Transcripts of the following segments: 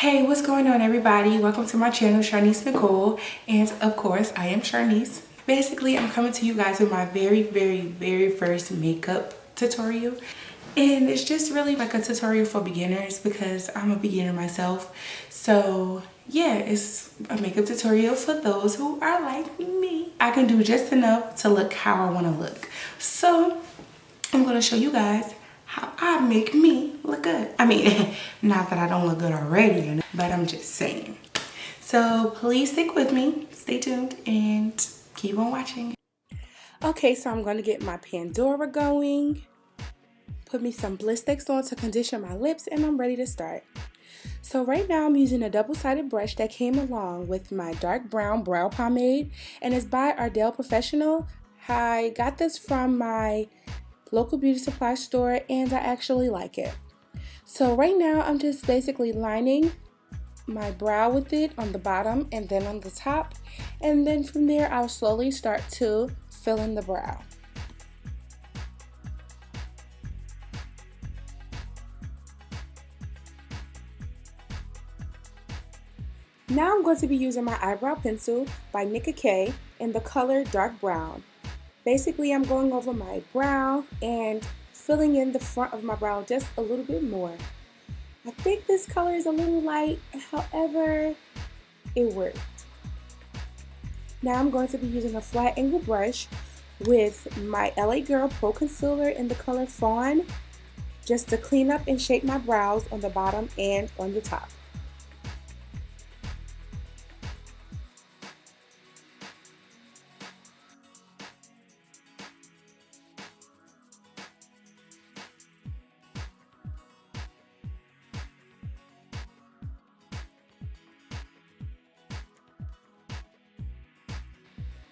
Hey, what's going on, everybody? Welcome to my channel, Sharnice Nicole, and of course, I am Sharnice. Basically, I'm coming to you guys with my very first makeup tutorial, and it's just really like a tutorial for beginners because I'm a beginner myself. So yeah, it's a makeup tutorial for those who are like me. I can do just enough to look how I want to look. So I'm going to show you guys how I make me look good. I mean, not that I don't look good already, but I'm just saying. So please stick with me, stay tuned, and keep on watching. Okay, so I'm going to get my Pandora going, put me some Bliss Sticks on to condition my lips, and I'm ready to start. So right now I'm using a double-sided brush that came along with my dark brown brow pomade, and it's by Ardell Professional. I got this from my local beauty supply store and I actually like it. So right now I'm just basically lining my brow with it on the bottom and then on the top, and then from there I'll slowly start to fill in the brow. Now I'm going to be using my eyebrow pencil by Nicka K in the color dark brown. Basically, I'm going over my brow and filling in the front of my brow just a little bit more. I think this color is a little light, however, it worked. Now I'm going to be using a flat angle brush with my LA Girl Pro Concealer in the color Fawn, just to clean up and shape my brows on the bottom and on the top.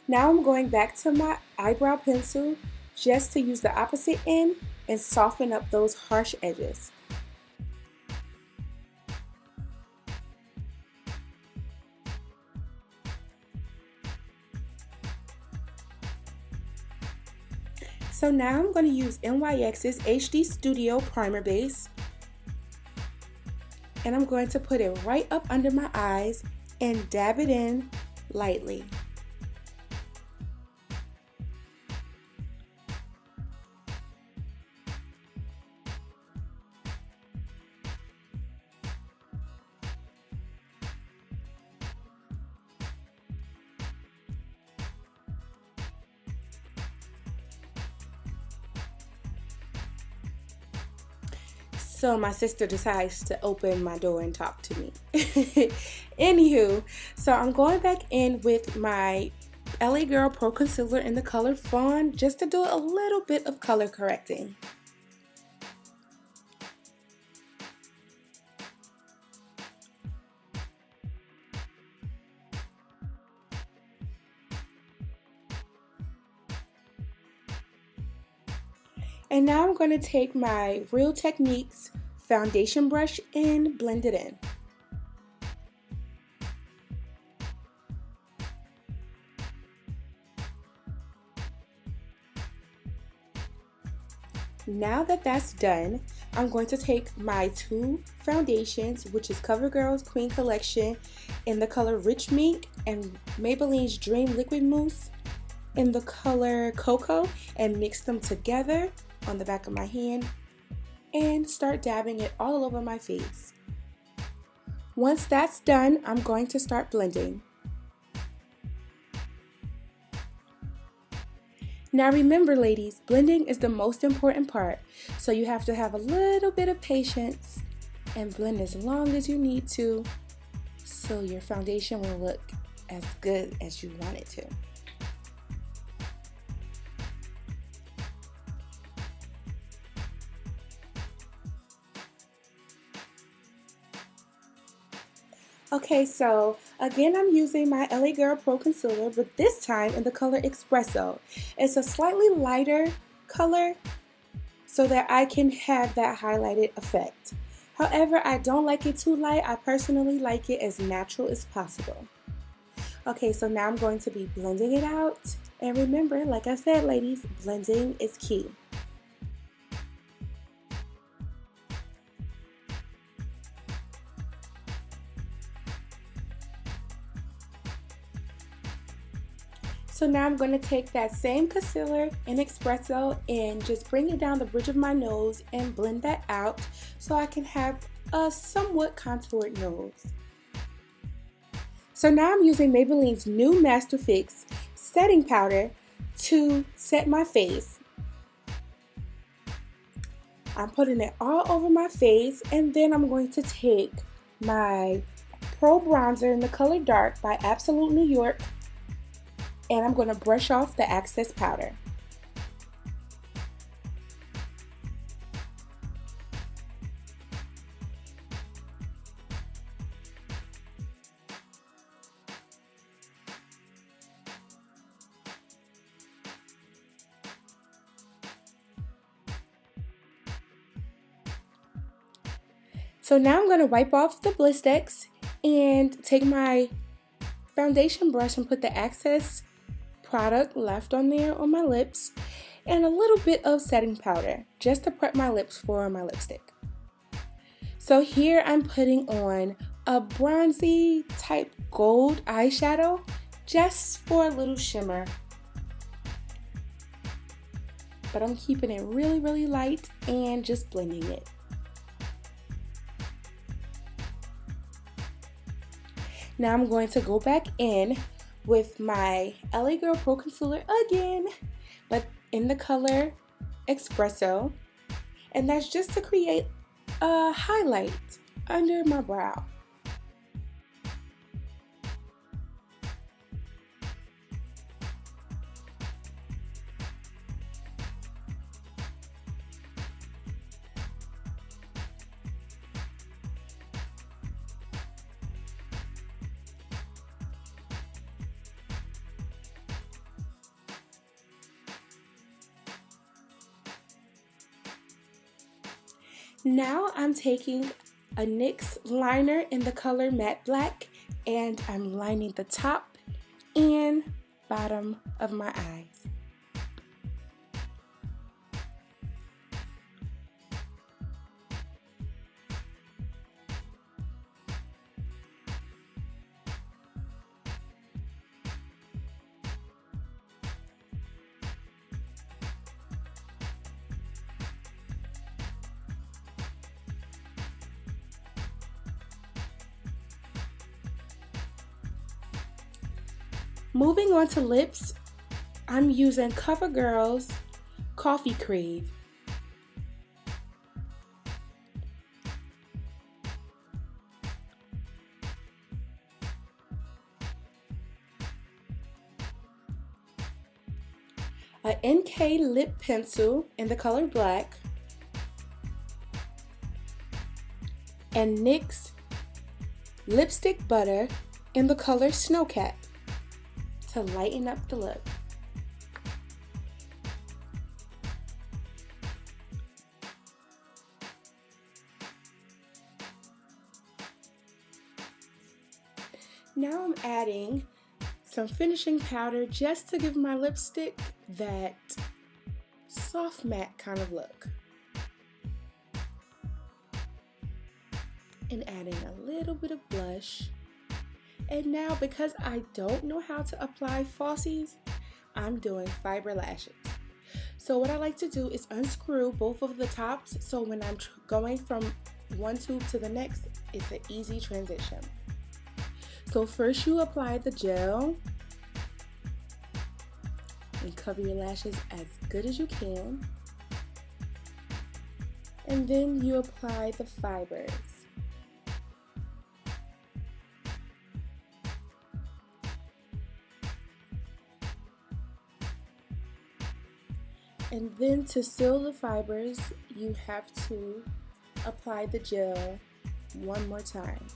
Now I'm going back to my eyebrow pencil just to use the opposite end and soften up those harsh edges. So now I'm going to use NYX's HD Studio Primer Base, and I'm going to put it right up under my eyes and dab it in lightly. So my sister decides to open my door and talk to me. Anywho, so I'm going back in with my LA Girl Pro Concealer in the color Fawn just to do a little bit of color correcting. And now I'm going to take my Real Techniques foundation brush and blend it in. Now that that's done, I'm going to take my two foundations, which is CoverGirl's Queen Collection in the color Rich Mink and Maybelline's Dream Liquid Mousse in the color Cocoa, and mix them together on the back of my hand and start dabbing it all over my face. Once that's done, I'm going to start blending. Now remember, ladies, blending is the most important part, so you have to have a little bit of patience and blend as long as you need to so your foundation will look as good as you want it to. Okay, so again I'm using my LA Girl Pro Concealer, but this time in the color Espresso. It's a slightly lighter color so that I can have that highlighted effect. However, I don't like it too light. I personally like it as natural as possible. Okay, so now I'm going to be blending it out. And remember, like I said, ladies, blending is key. So now I'm going to take that same concealer in Espresso and just bring it down the bridge of my nose and blend that out so I can have a somewhat contoured nose. So now I'm using Maybelline's new Master Fix setting powder to set my face. I'm putting it all over my face, and then I'm going to take my Pro Bronzer in the color Dark by Absolute New York, and I'm going to brush off the excess powder. So now I'm going to wipe off the Blistex and take my foundation brush and put the excess product left on there on my lips and a little bit of setting powder just to prep my lips for my lipstick. So here I'm putting on a bronzy type gold eyeshadow just for a little shimmer. But I'm keeping it really light and just blending it. Now I'm going to go back in with my LA Girl Pro Concealer again, but in the color Espresso, and that's just to create a highlight under my brow. Now I'm taking a NYX liner in the color Matte Black, and I'm lining the top and bottom of my eyes. Moving on to lips, I'm using CoverGirl's Coffee Crave. A NK lip pencil in the color Black, and NYX lipstick butter in the color Snowcat to lighten up the look. Now I'm adding some finishing powder just to give my lipstick that soft matte kind of look. And adding a little bit of blush. And now, because I don't know how to apply falsies, I'm doing fiber lashes. So what I like to do is unscrew both of the tops, so when I'm going from one tube to the next, it's an easy transition. So first you apply the gel and cover your lashes as good as you can. And then you apply the fibers. And then to seal the fibers, you have to apply the gel one more time.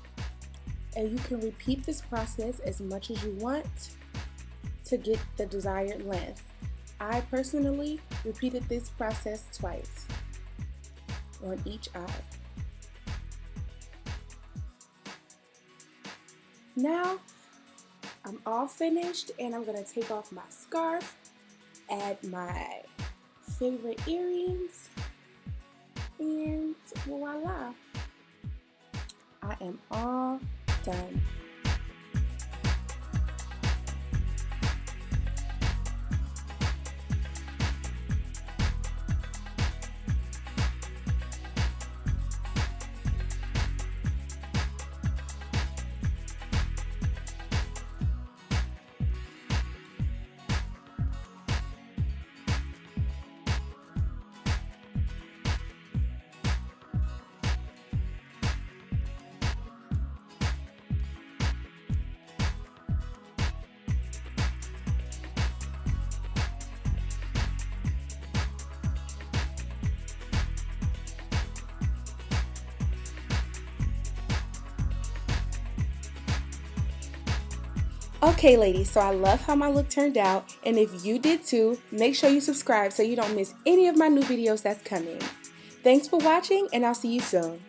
And you can repeat this process as much as you want to get the desired length. I personally repeated this process twice on each eye. Now I'm all finished, and I'm gonna take off my scarf, add my favorite earrings, and voila, I am all done. Okay, ladies, so I love how my look turned out, and if you did too, make sure you subscribe so you don't miss any of my new videos that's coming. Thanks for watching, and I'll see you soon.